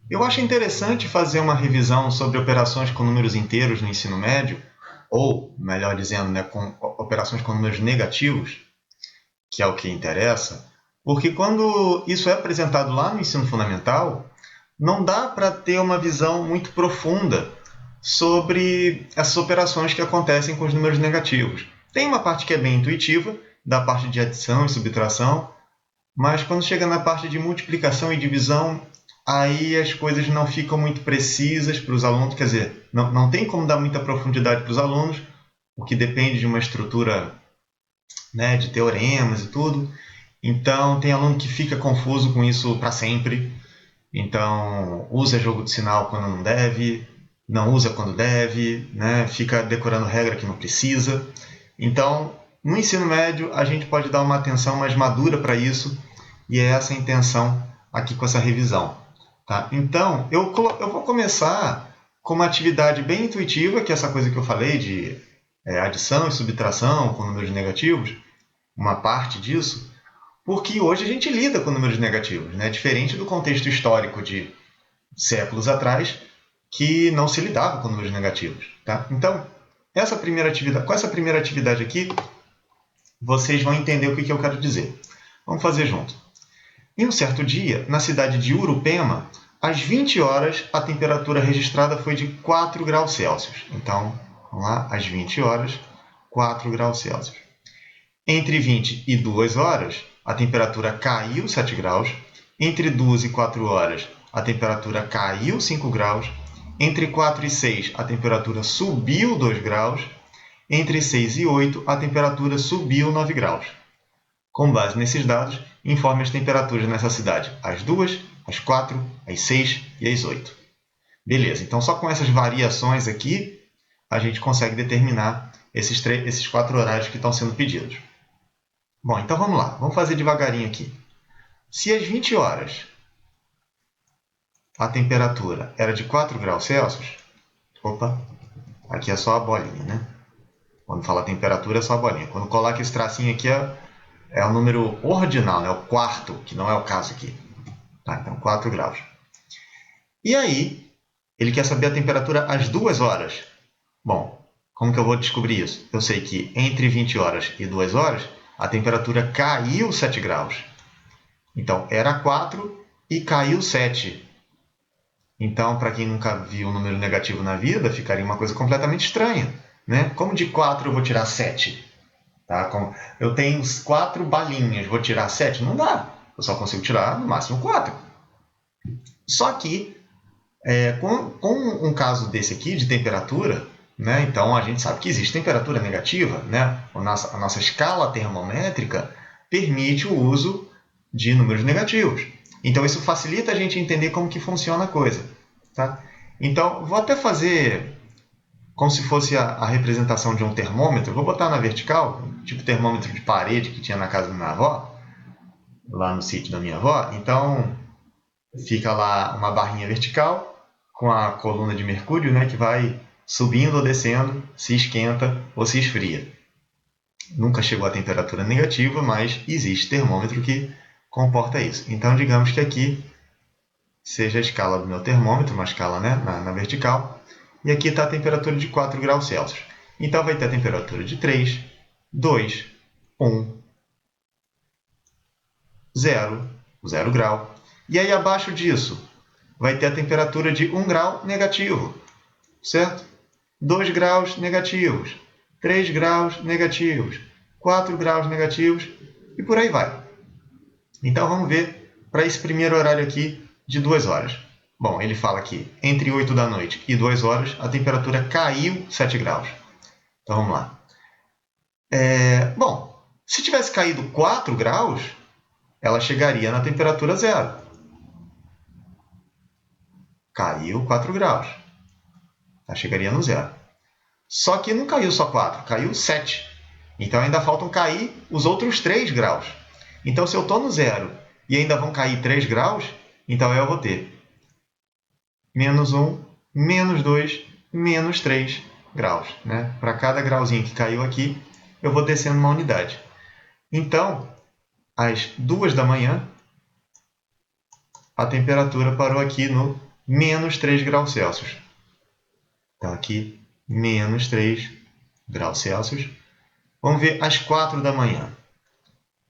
Eu acho interessante fazer uma revisão sobre operações com números inteiros no ensino médio, ou, melhor dizendo, né, com operações com números negativos, que é o que interessa, porque quando isso é apresentado lá no ensino fundamental, não dá para ter uma visão muito profunda sobre essas operações que acontecem com os números negativos. Tem uma parte que é bem intuitiva, da parte de adição e subtração, mas quando chega na parte de multiplicação e divisão, aí as coisas não ficam muito precisas para os alunos, quer dizer, não tem como dar muita profundidade para os alunos, o que depende de uma estrutura, né, de teoremas e tudo. Então, tem aluno que fica confuso com isso para sempre. Então, usa jogo de sinal quando não deve, não usa quando deve, né? Fica decorando regra que não precisa. Então, no ensino médio, a gente pode dar uma atenção mais madura para isso, e é essa a intenção aqui com essa revisão. Tá? Então, eu vou começar com uma atividade bem intuitiva, que é essa coisa que eu falei de adição e subtração com números negativos, uma parte disso, porque hoje a gente lida com números negativos, né? Diferente do contexto histórico de séculos atrás, que não se lidava com números negativos. Tá? Então, com essa primeira atividade aqui, vocês vão entender o que eu quero dizer. Vamos fazer junto. Em um certo dia, na cidade de Urupema, às 20 horas, a temperatura registrada foi de 4 graus Celsius. Então, vamos lá, às 20 horas, 4 graus Celsius. Entre 20 e 2 horas, a temperatura caiu 7 graus. Entre 2 e 4 horas, a temperatura caiu 5 graus. Entre 4 e 6, a temperatura subiu 2 graus. Entre 6 e 8, a temperatura subiu 9 graus. Com base nesses dados, informe as temperaturas nessa cidade às 2, às 4, às 6 e às 8. Beleza, então só com essas variações aqui, a gente consegue determinar esses 4 horários que estão sendo pedidos. Bom, então vamos lá, vamos fazer devagarinho aqui. Se às 20 horas a temperatura era de 4 graus Celsius, opa, aqui é só a bolinha, né? Quando fala temperatura é só a bolinha. Quando coloca esse tracinho aqui é o número ordinal, né? O quarto, que não é o caso aqui. Tá, então 4 graus. E aí, ele quer saber a temperatura às 2 horas. Bom, como que eu vou descobrir isso? Eu sei que entre 20 horas e 2 horas, a temperatura caiu 7 graus. Então, era 4 e caiu 7. Então, para quem nunca viu um número negativo na vida, ficaria uma coisa completamente estranha. Né? Como de 4 eu vou tirar 7? Tá? Eu tenho 4 balinhas, vou tirar 7? Não dá. Eu só consigo tirar no máximo 4. Só que, com um caso desse aqui, de temperatura, né? Então a gente sabe que existe temperatura negativa. Né? A nossa escala termométrica permite o uso de números negativos. Então isso facilita a gente entender como que funciona a coisa. Tá? Então, vou até fazer como se fosse a representação de um termômetro. Vou botar na vertical, tipo termômetro de parede que tinha na casa da minha avó, lá no sítio da minha avó. Então, fica lá uma barrinha vertical com a coluna de mercúrio, né, que vai subindo ou descendo, se esquenta ou se esfria. Nunca chegou a temperatura negativa, mas existe termômetro que comporta isso. Então, digamos que aqui seja a escala do meu termômetro, uma escala, né, na vertical, e aqui está a temperatura de 4 graus Celsius. Então, vai ter a temperatura de 3, 2, 1, 0, 0 grau. E aí, abaixo disso, vai ter a temperatura de 1 grau negativo, certo? 2 graus negativos, 3 graus negativos, 4 graus negativos e por aí vai. Então, vamos ver para esse primeiro horário aqui de 2 horas. Bom, ele fala que entre 8 da noite e 2 horas a temperatura caiu 7 graus. Então, vamos lá. Bom, se tivesse caído 4 graus, ela chegaria na temperatura zero. Caiu 4 graus. Ela chegaria no zero. Só que não caiu só 4, caiu 7. Então ainda faltam cair os outros 3 graus. Então, se eu estou no zero e ainda vão cair 3 graus, então eu vou ter menos 1, menos 2, menos 3 graus. Né? Para cada grauzinho que caiu aqui, eu vou descendo uma unidade. Então, às 2 da manhã, a temperatura parou aqui no menos 3 graus Celsius. Então, aqui, menos 3 graus Celsius. Vamos ver às 4 da manhã.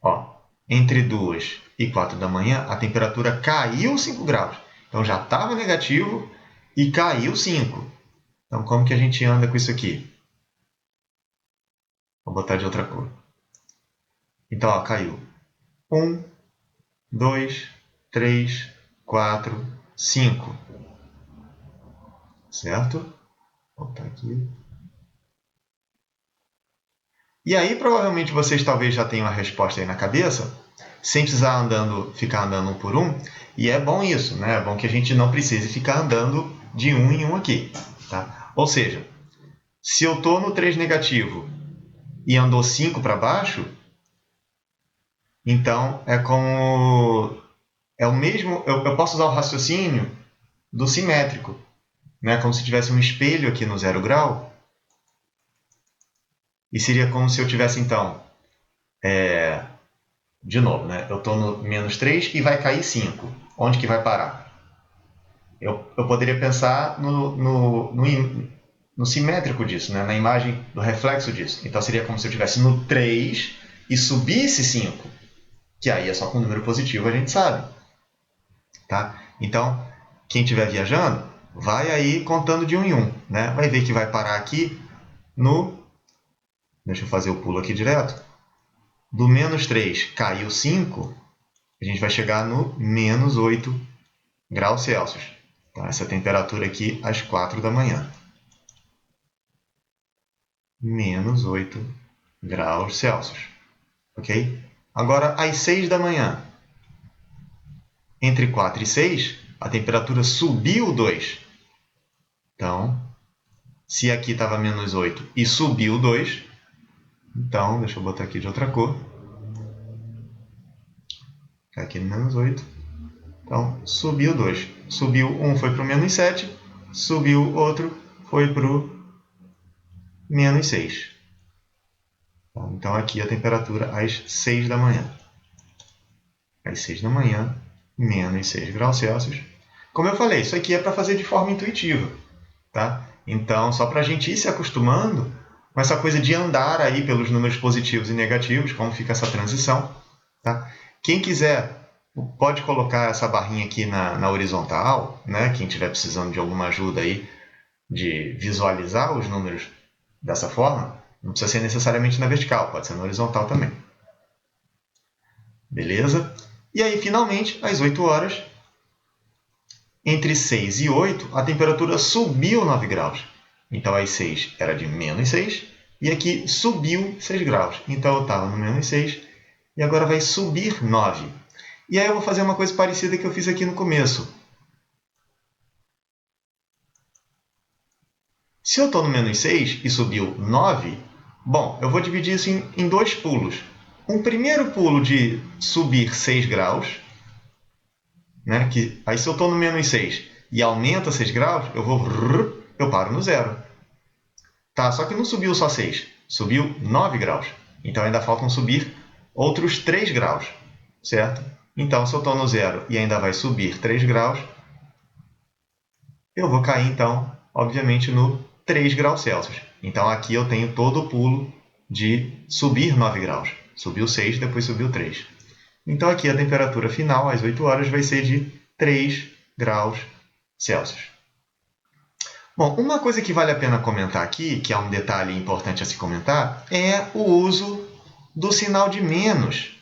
Ó, entre 2 e 4 da manhã, a temperatura caiu 5 graus. Então, já estava negativo e caiu 5. Então, como que a gente anda com isso aqui? Vou botar de outra cor. Então, ó, caiu 1, 2, 3, 4, 5. Certo? Vou botar aqui. E aí, provavelmente, vocês talvez já tenham a resposta aí na cabeça, sem precisar ficar andando um por um. E é bom isso, né? É bom que a gente não precise ficar andando de um em um aqui. Tá? Ou seja, se eu estou no 3 negativo e andou 5 para baixo, então é como... é o mesmo... eu posso usar o raciocínio do simétrico, né? Como se tivesse um espelho aqui no 0 grau. E seria como se eu tivesse, então... de novo, né? Eu estou no menos 3 e vai cair 5. Onde que vai parar? Eu poderia pensar no simétrico disso, né? Na imagem do reflexo disso. Então, seria como se eu estivesse no 3 e subisse 5. Que aí é só com número positivo, a gente sabe. Tá? Então, quem estiver viajando, vai aí contando de 1 em 1. Né? Vai ver que vai parar aqui no... Deixa eu fazer o pulo aqui direto. Do menos 3 caiu 5, a gente vai chegar no menos 8 graus Celsius. Tá? Essa temperatura aqui às 4 da manhã. Menos 8 graus Celsius. Ok? Agora, às 6 da manhã. Entre 4 e 6, a temperatura subiu 2. Então, se aqui estava menos 8 e subiu 2, então, deixa eu botar aqui de outra cor. Aqui no menos 8. Então, subiu 2. Subiu 1, foi para o menos 7. Subiu outro, foi para o menos 6. Então, aqui a temperatura às 6 da manhã. Às 6 da manhã, menos 6 graus Celsius. Como eu falei, isso aqui é para fazer de forma intuitiva. Tá? Então, só para a gente ir se acostumando com essa coisa de andar aí pelos números positivos e negativos, como fica essa transição. Tá? Quem quiser, pode colocar essa barrinha aqui na horizontal, né? Quem estiver precisando de alguma ajuda aí de visualizar os números dessa forma, não precisa ser necessariamente na vertical, pode ser na horizontal também. Beleza? E aí, finalmente, às 8 horas, entre 6 e 8, a temperatura subiu 9 graus. Então, às 6 era de menos 6, e aqui subiu 6 graus. Então, eu estava no menos 6, e agora vai subir 9. E aí eu vou fazer uma coisa parecida que eu fiz aqui no começo. Se eu estou no menos 6 e subiu 9, bom, eu vou dividir isso em 2 pulos. Um primeiro pulo de subir 6 graus, né, aí se eu estou no menos 6 e aumenta 6 graus, eu paro no 0. Tá, só que não subiu só 6, subiu 9 graus. Então ainda faltam subir outros 3 graus, certo? Então, se eu estou no 0 e ainda vai subir 3 graus, eu vou cair, então, obviamente, no 3 graus Celsius. Então, aqui eu tenho todo o pulo de subir 9 graus. Subiu 6, depois subiu 3. Então, aqui a temperatura final, às 8 horas, vai ser de 3 graus Celsius. Bom, uma coisa que vale a pena comentar aqui, que é um detalhe importante a se comentar, é o uso do sinal de menos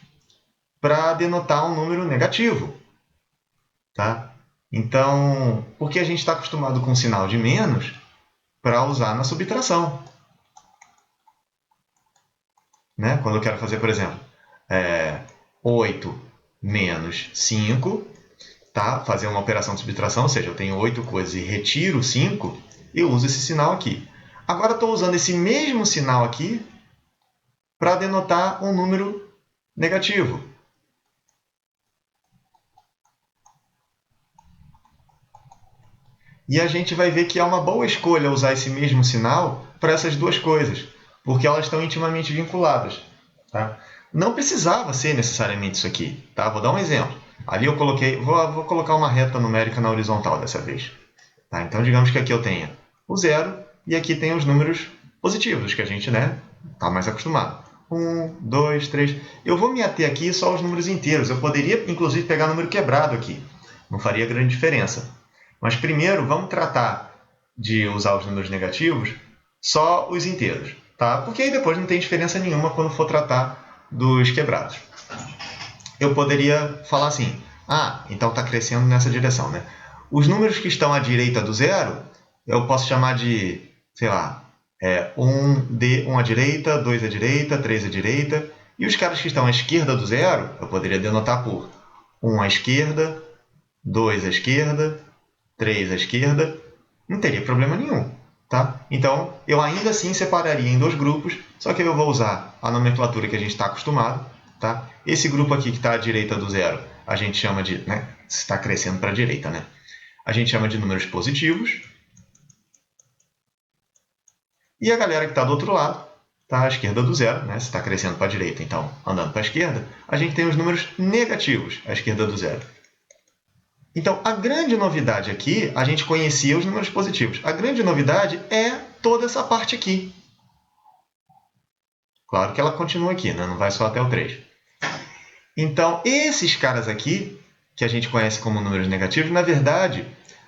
para denotar um número negativo. Tá? Então, por que a gente está acostumado com o sinal de menos para usar na subtração? Né? Quando eu quero fazer, por exemplo, 8 menos 5, tá? Fazer uma operação de subtração, ou seja, eu tenho 8 coisas e retiro 5, eu uso esse sinal aqui. Agora, estou usando esse mesmo sinal aqui para denotar um número negativo. E a gente vai ver que é uma boa escolha usar esse mesmo sinal para essas duas coisas, porque elas estão intimamente vinculadas. Tá? Não precisava ser necessariamente isso aqui. Tá? Vou dar um exemplo. Ali eu coloquei, vou colocar uma reta numérica na horizontal dessa vez. Tá? Então, digamos que aqui eu tenha o 0 e aqui tem os números positivos, que a gente está mais acostumado. 1, 2, 3. Eu vou me ater aqui só aos números inteiros. Eu poderia, inclusive, pegar número quebrado aqui. Não faria grande diferença. Mas primeiro, vamos tratar de usar os números negativos só os inteiros. Tá? Porque aí depois não tem diferença nenhuma quando for tratar dos quebrados. Eu poderia falar assim, então está crescendo nessa direção. Né? Os números que estão à direita do zero, eu posso chamar de, sei lá, 1 à direita, 2 à direita, 3 à direita. E os caras que estão à esquerda do zero, eu poderia denotar por 1 à esquerda, 2 à esquerda, 3 à esquerda. Não teria problema nenhum. Tá? Então, eu ainda assim separaria em 2 grupos, só que eu vou usar a nomenclatura que a gente está acostumado. Tá? Esse grupo aqui que está à direita do zero, a gente chama de... está crescendo para a direita. Né? A gente chama de números positivos. E a galera que está do outro lado, está à esquerda do zero, né? Se está crescendo para a direita, então andando para a esquerda, a gente tem os números negativos à esquerda do zero. Então, a grande novidade aqui, a gente conhecia os números positivos. A grande novidade é toda essa parte aqui. Claro que ela continua aqui, né? Não vai só até o 3. Então, esses caras aqui, que a gente conhece como números negativos, na verdade,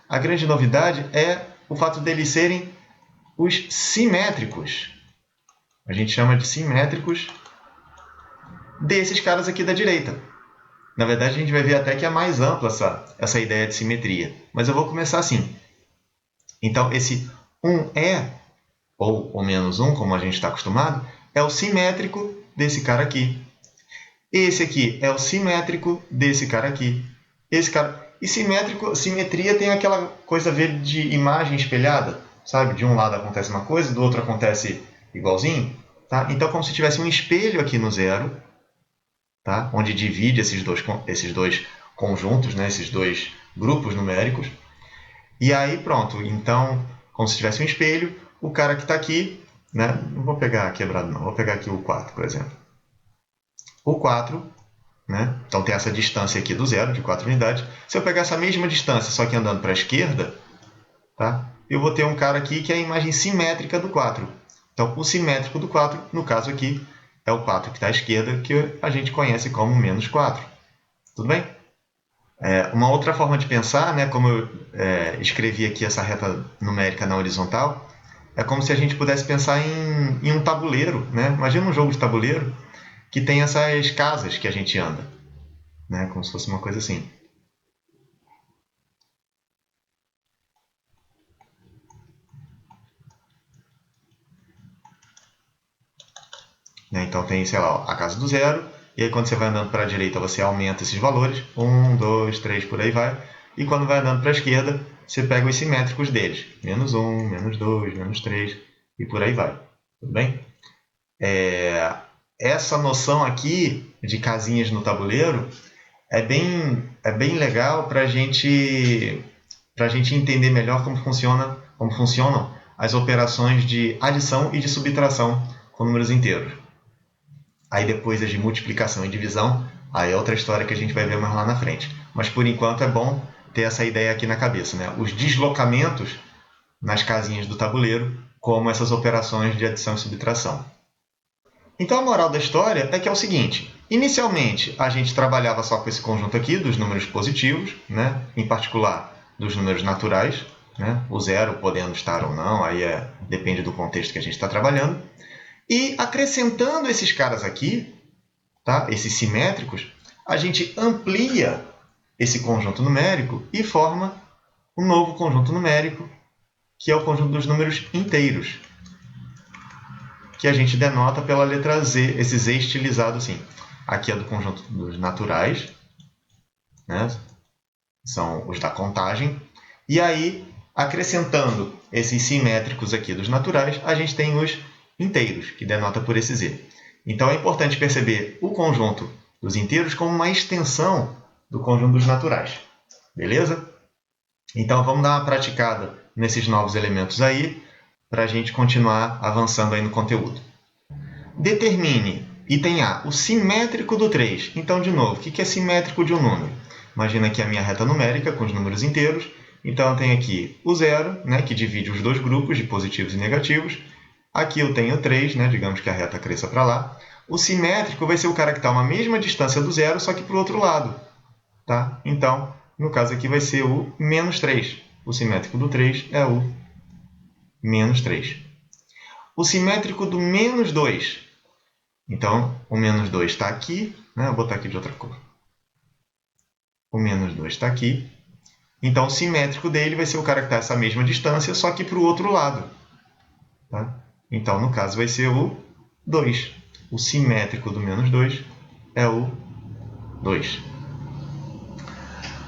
a grande novidade é o fato deles serem os simétricos. A gente chama de simétricos desses caras aqui da direita. Na verdade, a gente vai ver até que é mais ampla essa ideia de simetria. Mas eu vou começar assim. Então, esse 1E, ou o menos 1, como a gente está acostumado, é o simétrico desse cara aqui. Esse aqui é o simétrico desse cara aqui. Esse cara... E simetria tem aquela coisa a ver de imagem espelhada. Sabe? De um lado acontece uma coisa, do outro acontece igualzinho. Tá? Então, como se tivesse um espelho aqui no zero, tá? Onde divide esses dois conjuntos, né? Esses dois grupos numéricos. E aí, pronto. Então, como se tivesse um espelho, o cara que está aqui... Né? Não vou pegar quebrado, não. Vou pegar aqui o 4, por exemplo. O 4... Né? Então, tem essa distância aqui do zero, de 4 unidades. Se eu pegar essa mesma distância, só que andando para a esquerda... Tá? Eu vou ter um cara aqui que é a imagem simétrica do 4. Então, o simétrico do 4, no caso aqui, é o 4 que está à esquerda, que a gente conhece como menos 4. Tudo bem? Uma outra forma de pensar, né, como eu escrevi aqui essa reta numérica na horizontal, é como se a gente pudesse pensar em um tabuleiro. Né? Imagina um jogo de tabuleiro que tem essas casas que a gente anda. Né? Como se fosse uma coisa assim. Então tem, sei lá, a casa do zero, e aí quando você vai andando para a direita você aumenta esses valores, 1, 2, 3, por aí vai, e quando vai andando para a esquerda você pega os simétricos deles, menos 1, menos 2, menos 3, e por aí vai. Tudo bem? Essa noção aqui de casinhas no tabuleiro é bem legal para a gente entender melhor como funcionam as operações de adição e de subtração com números inteiros. Aí depois as de multiplicação e divisão, aí é outra história que a gente vai ver mais lá na frente. Mas por enquanto é bom ter essa ideia aqui na cabeça, né? Os deslocamentos nas casinhas do tabuleiro, como essas operações de adição e subtração. Então a moral da história é que é o seguinte: inicialmente a gente trabalhava só com esse conjunto aqui dos números positivos, né? Em particular dos números naturais, né? O zero podendo estar ou não, aí depende do contexto que a gente está trabalhando. E acrescentando esses caras aqui, tá? Esses simétricos, a gente amplia esse conjunto numérico e forma um novo conjunto numérico, que é o conjunto dos números inteiros, que a gente denota pela letra Z, esse Z estilizado assim. Aqui é do conjunto dos naturais, né? São os da contagem. E aí, acrescentando esses simétricos aqui dos naturais, a gente tem os inteiros, que denota por esse Z. Então, é importante perceber o conjunto dos inteiros como uma extensão do conjunto dos naturais. Beleza? Então, vamos dar uma praticada nesses novos elementos aí, para a gente continuar avançando aí no conteúdo. Determine, item A, o simétrico do 3. Então, de novo, o que é simétrico de um número? Imagina aqui a minha reta numérica com os números inteiros. Então, eu tenho aqui o 0, né, que divide os dois grupos de positivos e negativos. Aqui eu tenho 3, né, digamos que a reta cresça para lá. O simétrico vai ser o cara que está a uma mesma distância do zero, só que para o outro lado. Tá? Então, no caso aqui vai ser o menos 3. O simétrico do 3 é o menos 3. O simétrico do menos 2. Então, o menos 2 está aqui. Né? Vou botar aqui de outra cor. O menos 2 está aqui. Então, o simétrico dele vai ser o cara que está a essa mesma distância, só que para o outro lado. Tá? Então, no caso, vai ser o 2. O simétrico do menos 2 é o 2.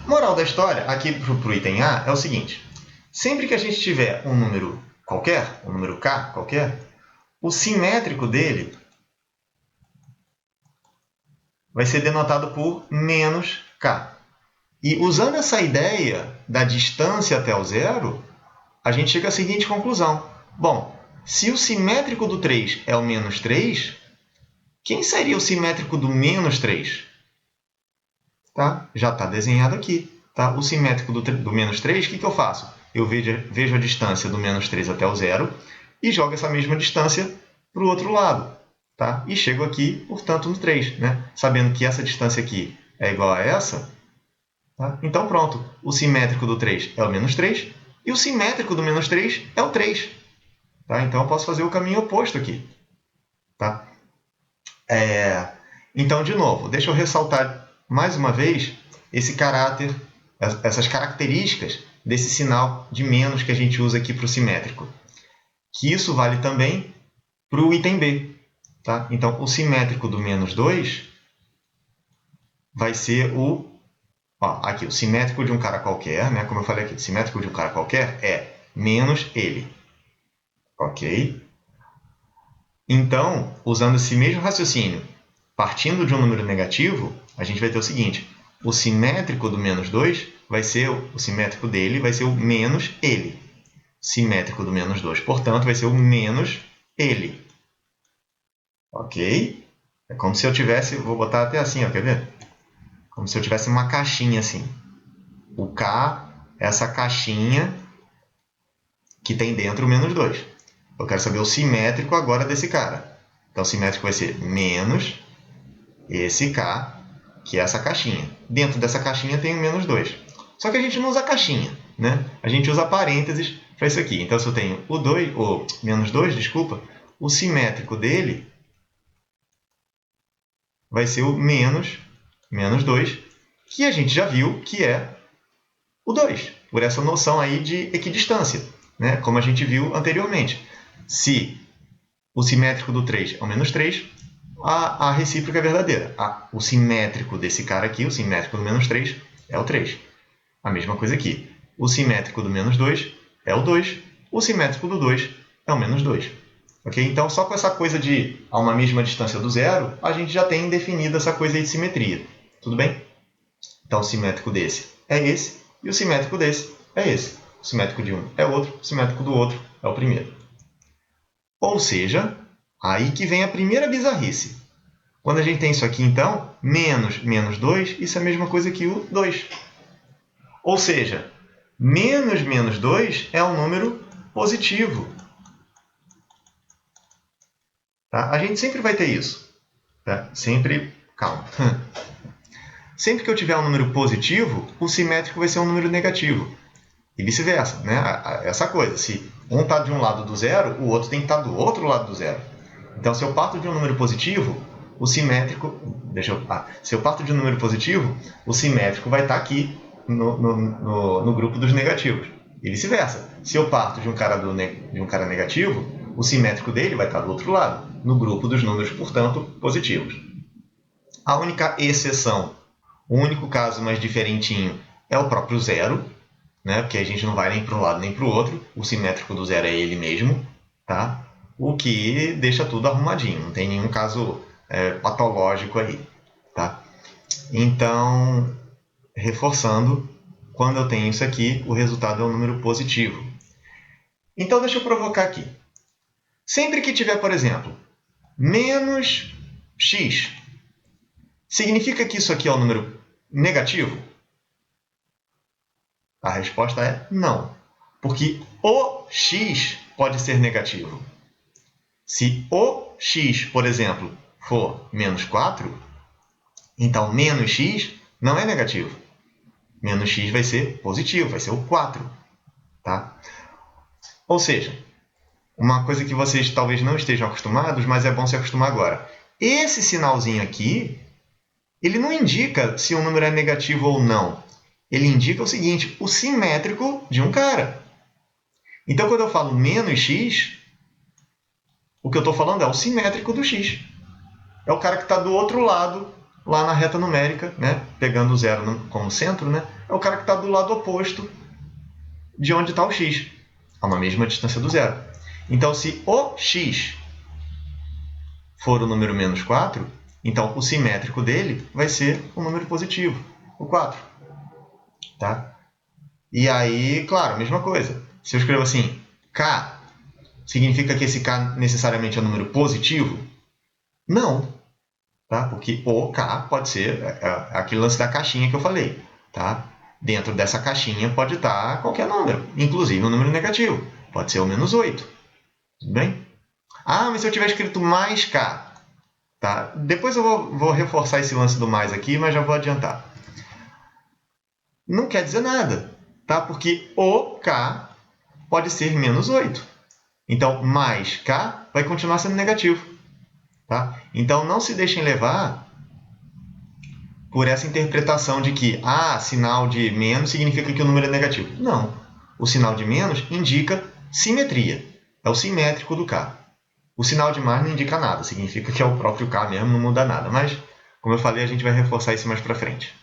Moral da história, aqui para o item A, é o seguinte. Sempre que a gente tiver um número qualquer, um número k qualquer, o simétrico dele vai ser denotado por menos k. E usando essa ideia da distância até o zero, a gente chega à seguinte conclusão. Bom, se o simétrico do 3 é o menos 3, quem seria o simétrico do menos 3? Tá? Já está desenhado aqui. Tá? O simétrico do menos 3, o que eu faço? Eu vejo a distância do menos 3 até o zero e jogo essa mesma distância para o outro lado. Tá? E chego aqui, portanto, no 3. Né? Sabendo que essa distância aqui é igual a essa, tá? Então, pronto. O simétrico do 3 é o menos 3 e o simétrico do menos 3 é o 3. Tá? Então, eu posso fazer o caminho oposto aqui. Tá? Então, de novo, deixa eu ressaltar mais uma vez esse caráter, essas características desse sinal de menos que a gente usa aqui para o simétrico. Que isso vale também para o item B. Tá? Então, o simétrico do menos 2 vai ser o... aqui, o simétrico de um cara qualquer, né? Como eu falei aqui, o simétrico de um cara qualquer é menos ele. Ok? Então, usando esse mesmo raciocínio, partindo de um número negativo, a gente vai ter o seguinte. O simétrico do menos 2 vai ser o simétrico dele, vai ser o menos ele. Simétrico do menos 2, portanto, vai ser o menos ele. Ok? É como se eu tivesse, vou botar até assim, ó, quer ver? Como se eu tivesse uma caixinha assim. O K é essa caixinha que tem dentro o menos 2. Eu quero saber o simétrico agora desse cara. Então, o simétrico vai ser menos esse K, que é essa caixinha. Dentro dessa caixinha tem o menos 2. Só que a gente não usa caixinha, né? A gente usa parênteses para isso aqui. Então, se eu tenho o 2, ou menos 2, desculpa, o simétrico dele vai ser o menos 2, que a gente já viu que é o 2, por essa noção aí de equidistância, né? Como a gente viu anteriormente. Se o simétrico do 3 é o menos 3, a recíproca é verdadeira. O simétrico desse cara aqui, o simétrico do menos 3, é o 3. A mesma coisa aqui. O simétrico do menos 2 é o 2. O simétrico do 2 é o menos 2. Okay? Então, só com essa coisa de a uma mesma distância do zero, a gente já tem definida essa coisa aí de simetria. Tudo bem? Então, o simétrico desse é esse e o simétrico desse é esse. O simétrico de um é outro, o simétrico do outro é o primeiro. Ou seja, aí que vem a primeira bizarrice. Quando a gente tem isso aqui, então, menos 2, isso é a mesma coisa que o 2. Ou seja, menos 2 é um número positivo. Tá? A gente sempre vai ter isso. Tá? Sempre, calma. Sempre que eu tiver um número positivo, o simétrico vai ser um número negativo. E vice-versa. Né? Essa coisa, se um está de um lado do zero, o outro tem que estar do outro lado do zero. Então, se eu parto de um número positivo, o simétrico... se eu parto de um número positivo, o simétrico vai estar aqui no grupo dos negativos. E vice-versa. Se eu parto de um cara negativo, o simétrico dele vai estar do outro lado, no grupo dos números, portanto, positivos. A única exceção, o único caso mais diferentinho é o próprio zero, né? Porque a gente não vai nem para um lado nem para o outro. O simétrico do zero é ele mesmo. Tá? O que deixa tudo arrumadinho. Não tem nenhum caso patológico aí. Tá? Então, reforçando, quando eu tenho isso aqui, o resultado é um número positivo. Então, deixa eu provocar aqui. Sempre que tiver, por exemplo, menos x, significa que isso aqui é um número negativo? A resposta é não, porque o x pode ser negativo. Se o x, por exemplo, for menos 4, então menos x não é negativo. Menos x vai ser positivo, vai ser o 4. Tá? Ou seja, uma coisa que vocês talvez não estejam acostumados, mas é bom se acostumar agora. Esse sinalzinho aqui, ele não indica se o número é negativo ou não. Ele indica o seguinte, o simétrico de um cara. Então, quando eu falo menos x, o que eu estou falando é o simétrico do x. É o cara que está do outro lado, lá na reta numérica, né? Pegando o zero como centro, né? É o cara que está do lado oposto de onde está o x, a uma mesma distância do zero. Então, se o x for o número menos 4, então o simétrico dele vai ser o número positivo, o 4. Tá? E aí, claro, mesma coisa. Se eu escrevo assim, k, significa que esse k necessariamente é um número positivo? Não. Tá? Porque o k pode ser aquele lance da caixinha que eu falei. Tá? Dentro dessa caixinha pode estar qualquer número, inclusive um número negativo. Pode ser o menos 8. Tudo bem? Ah, mas se eu tiver escrito mais k, tá? Depois eu vou reforçar esse lance do mais aqui, mas já vou adiantar. Não quer dizer nada, tá? Porque o k pode ser menos 8. Então, mais k vai continuar sendo negativo. Tá? Então, não se deixem levar por essa interpretação de que sinal de menos significa que o número é negativo. Não. O sinal de menos indica simetria. É o simétrico do k. O sinal de mais não indica nada. Significa que é o próprio k mesmo, não muda nada. Mas, como eu falei, a gente vai reforçar isso mais para frente.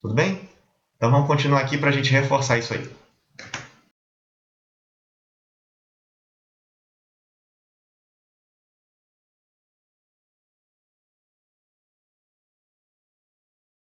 Tudo bem? Então, vamos continuar aqui para a gente reforçar isso aí.